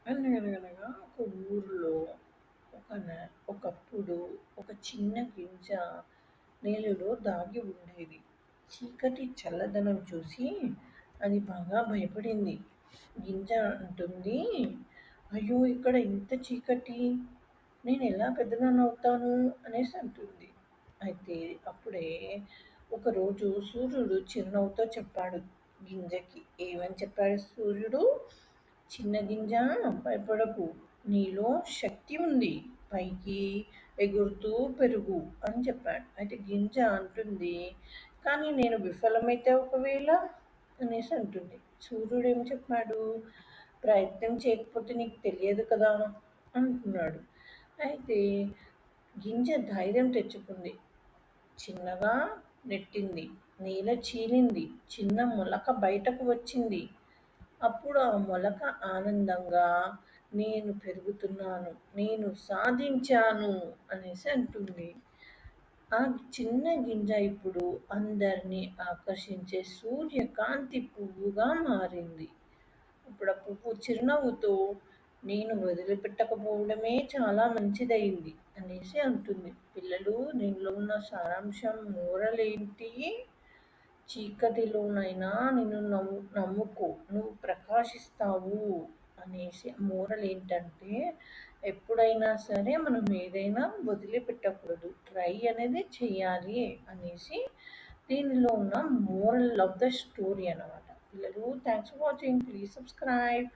అనగనగనగా ఒక ఊరిలో ఒకప్పుడు ఒక చిన్న గింజ నేలలో దాగి ఉండేది. చీకటి చల్లదనం చూసి అది బాగా భయపడింది. గింజ అంటుంది, అయ్యో! ఇక్కడ ఇంత చీకటి, నేను ఎలా పెద్దదాన్నవుతాను అనేసి అంటుంది. అయితే అప్పుడే ఒకరోజు సూర్యుడు చిరునవ్వుతో చెప్పాడు గింజకి. ఏమని చెప్పాడు సూర్యుడు? చిన్న గింజ, భయపడకు, నీలో శక్తి ఉంది, పైకి ఎగురుతూ పెరుగు అని చెప్పాడు. అయితే గింజ అంటుంది, కానీ నేను విఫలమైతే ఒకవేళ అనేసి అంటుంది. సూర్యుడు ఏం చెప్పాడు? ప్రయత్నం చేయకపోతే నీకు తెలియదు కదా అంటున్నాడు. అయితే గింజ ధైర్యం తెచ్చుకుంది, చిన్నగా నెట్టింది, నేల చీలింది, చిన్న మొలక బయటకు వచ్చింది. అప్పుడు ఆ మొలక ఆనందంగా, నేను పెరుగుతున్నాను, నేను సాధించాను అనేసి అంటుంది. ఆ చిన్న గింజ ఇప్పుడు అందరినీ ఆకర్షించే సూర్యకాంతి పువ్వుగా మారింది. ఇప్పుడు ఆ పువ్వు చిరునవ్వుతో, నేను వదిలిపెట్టకపోవడమే చాలా మంచిదయింది అనేసి అంటుంది. పిల్లలు, దీనిలో ఉన్న సారాంశం మోరల్ ఏంటి? చీకటిలోనైనా నిన్ను నమ్ముకో, నువ్వు ప్రకాశిస్తావు అనేసి. మోరల్ ఏంటంటే, ఎప్పుడైనా సరే మనం ఏదైనా వదిలిపెట్టకూడదు, ట్రై అనేది చెయ్యాలి అనేసి దీనిలో ఉన్న మోరల్ ఆఫ్ ద స్టోరీ అన్నమాట. పిల్లలు, thanks for watching, please subscribe.